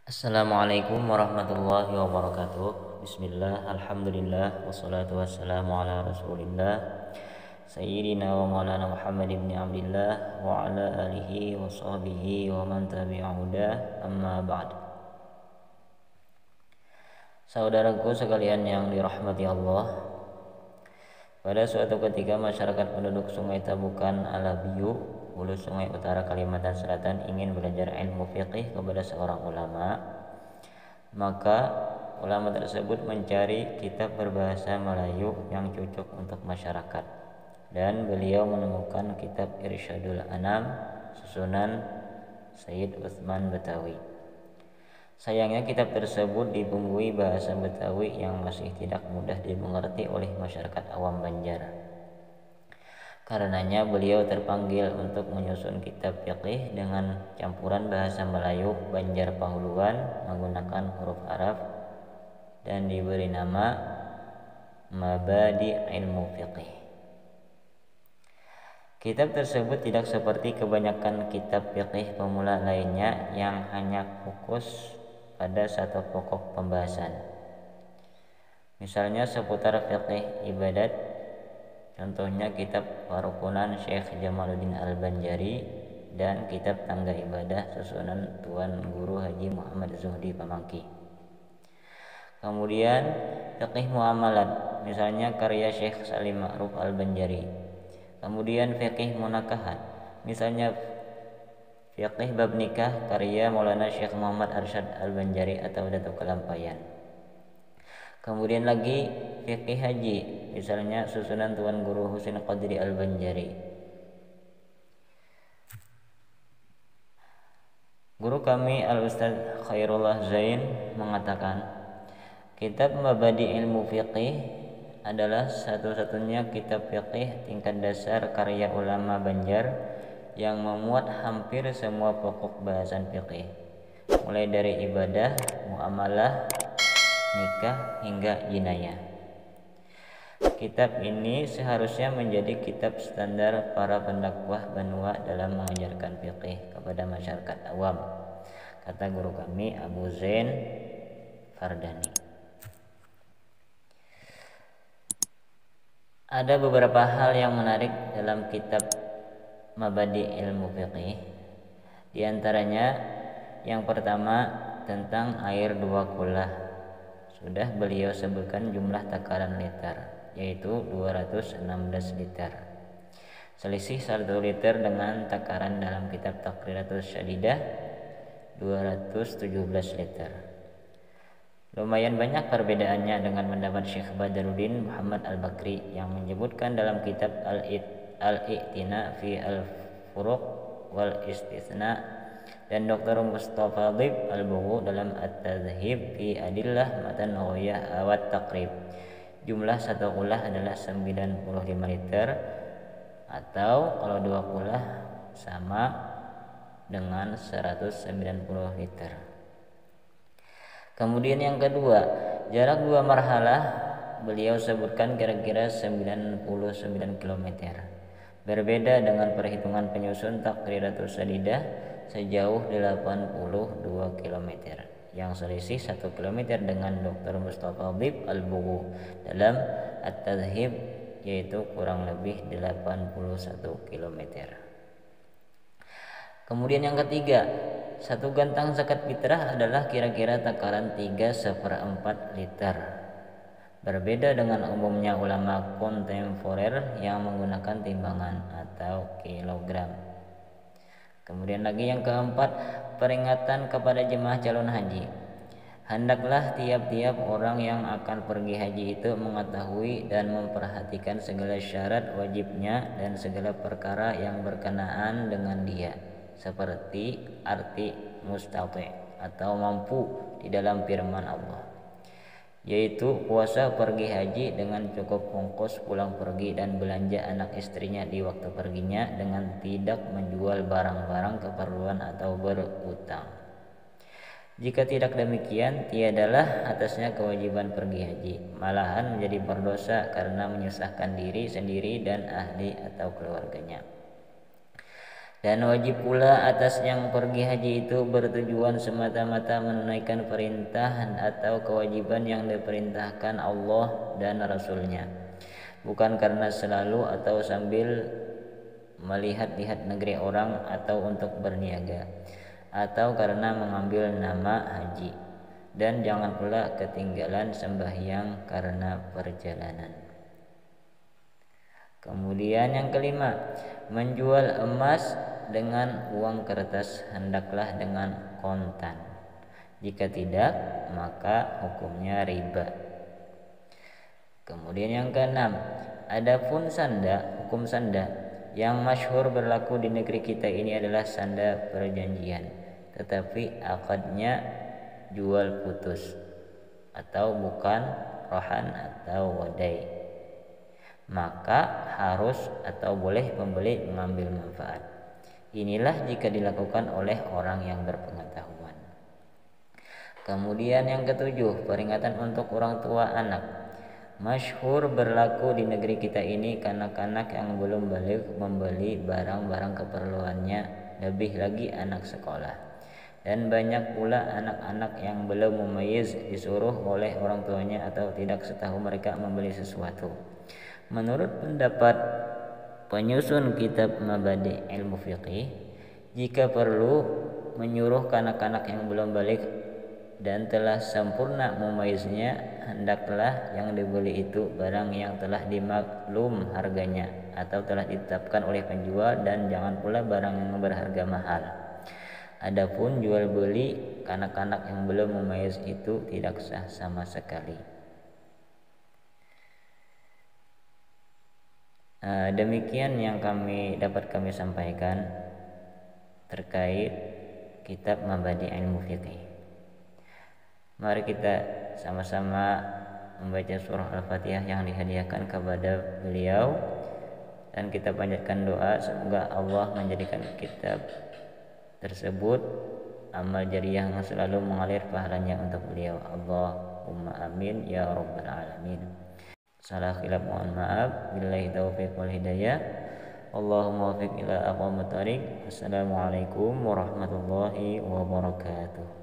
Assalamualaikum warahmatullahi wabarakatuh. Bismillah, alhamdulillah, wassalatu wassalamu ala rasulillah Sayyidina wa maulana Muhammad ibn Abdillah wa ala alihi wa sahbihi wa man tabi'ahudah, amma ba'd. Saudaraku sekalian yang dirahmati Allah, pada suatu ketika masyarakat penduduk Sungai Tabukan Alabiyu, hulu Sungai Utara Kalimantan Selatan ingin belajar ilmu fiqih kepada seorang ulama. Maka ulama tersebut mencari kitab berbahasa Melayu yang cocok untuk masyarakat, dan beliau menemukan kitab Irsyadul Anam susunan Sayyid Utsman Betawi. Sayangnya kitab tersebut dibumbui bahasa Betawi yang masih tidak mudah dimengerti oleh masyarakat awam Banjar. Karenanya beliau terpanggil untuk menyusun kitab fiqih dengan campuran bahasa Melayu Banjar Pahuluan menggunakan huruf Arab dan diberi nama Mabadi Ilmu Fiqih. Kitab tersebut tidak seperti kebanyakan kitab fiqih pemula lainnya yang hanya fokus pada satu pokok pembahasan. Misalnya seputar fiqih ibadat, contohnya kitab Farukunan Syekh Jamaluddin Al-Banjari dan kitab Tangga Ibadah susunan Tuan Guru Haji Muhammad Zuhdi Pamangki. Kemudian fiqih muamalat, misalnya karya Syekh Salim Ma'ruf Al-Banjari. Kemudian fiqih munakahat, misalnya fiqih bab nikah karya Maulana Syekh Muhammad Arsyad Al-Banjari atau Datuk Kelampayan. Kemudian lagi fiqih haji, misalnya susunan Tuan Guru Husin Qadri Al-Banjari. Guru kami Al-Ustaz Khairullah Zain mengatakan, kitab Mabadi Ilmu Fiqih adalah satu-satunya kitab fiqih tingkat dasar karya ulama Banjar yang memuat hampir semua pokok bahasan fiqih, mulai dari ibadah, muamalah, nikah hingga jinayah. Kitab ini seharusnya menjadi kitab standar para pendakwah Banua dalam mengajarkan fiqih kepada masyarakat awam, kata guru kami Abu Zain Fardani. Ada beberapa hal yang menarik dalam kitab Mabadi Ilmu Fiqih. Di antaranya yang pertama tentang air 2 kulah. Sudah beliau sebutkan jumlah takaran liter, yaitu 216 liter. Selisih 1 liter dengan takaran dalam kitab Taqriratus Syadidah 217 liter. Lumayan banyak perbedaannya dengan pendapat Syekh Badruddin Muhammad Al-Bakri yang menyebutkan dalam kitab Al-I'tina fi Al-Furuq wal Istitsna, dan Dr. Mustafa Dhib Al-Bughu dalam At-Tadhhib fi Adillah Matan Ghayah Awat Taqrib. Jumlah 1 kulah adalah 95 liter, atau kalau 2 kulah sama dengan 190 liter. Kemudian yang kedua, jarak 2 marhalah beliau sebutkan kira-kira 99 km. Berbeda dengan perhitungan penyusun Taqriratus Syadidah sejauh 82 km, yang selisih 1 km dengan Dr. Mustafa Dhib Al-Bughu dalam At-Tadhhib, yaitu kurang lebih 81 km. Kemudian yang ketiga, 1 gantang zakat fitrah adalah kira-kira takaran 3/4 liter. Berbeda dengan umumnya ulama kontemporer yang menggunakan timbangan atau kilogram. Kemudian lagi yang keempat, peringatan kepada jemaah calon haji. Hendaklah tiap-tiap orang yang akan pergi haji itu mengetahui dan memperhatikan segala syarat wajibnya dan segala perkara yang berkenaan dengan dia, seperti arti mustati' atau mampu di dalam firman Allah, yaitu puasa pergi haji dengan cukup ongkos pulang pergi dan belanja anak istrinya di waktu perginya dengan tidak menjual barang-barang keperluan atau berutang. Jika tidak demikian, tiadalah atasnya kewajiban pergi haji, malahan menjadi berdosa karena menyusahkan diri sendiri dan ahli atau keluarganya. Dan wajib pula atas yang pergi haji itu bertujuan semata-mata menunaikan perintah atau kewajiban yang diperintahkan Allah dan Rasul-Nya, bukan karena selalu atau sambil melihat-lihat negeri orang atau untuk berniaga, atau karena mengambil nama haji. Dan jangan pula ketinggalan sembahyang karena perjalanan. Kemudian yang kelima, menjual emas dengan uang kertas hendaklah dengan kontan. Jika tidak, maka hukumnya riba. Kemudian yang keenam, adapun sanda, hukum sanda yang masyhur berlaku di negeri kita ini adalah sanda perjanjian, tetapi akadnya jual putus atau bukan rohan atau wadai. Maka harus atau boleh pembeli mengambil manfaat. Inilah jika dilakukan oleh orang yang berpengetahuan. Kemudian yang ketujuh, peringatan untuk orang tua anak. Masyhur berlaku di negeri kita ini kanak-kanak yang belum balik membeli barang-barang keperluannya, lebih lagi anak sekolah. Dan banyak pula anak-anak yang belum memayyiz disuruh oleh orang tuanya atau tidak setahu mereka membeli sesuatu. Menurut pendapat penyusun kitab Mabadi Ilmu Fiqih, jika perlu menyuruh kanak-kanak yang belum balik dan telah sempurna memayiznya, hendaklah yang dibeli itu barang yang telah dimaklum harganya atau telah ditetapkan oleh penjual, dan jangan pula barang yang berharga mahal. Adapun jual beli kanak-kanak yang belum memayyiz itu tidak sah sama sekali. Demikian yang dapat kami sampaikan terkait kitab Mabadi Ilmu Fiqih. Mari kita sama-sama membaca surah Al-Fatihah yang dihadiahkan kepada beliau, dan kita panjatkan doa semoga Allah menjadikan kitab tersebut amal jariah yang selalu mengalir pahalanya untuk beliau. Allahumma amin ya rabbal alamin. Salah khilaf mohon maaf. Billahi taufiq wal hidayah. Allahumma wafiq ila aqwamit thariq. Assalamualaikum warahmatullahi wabarakatuh.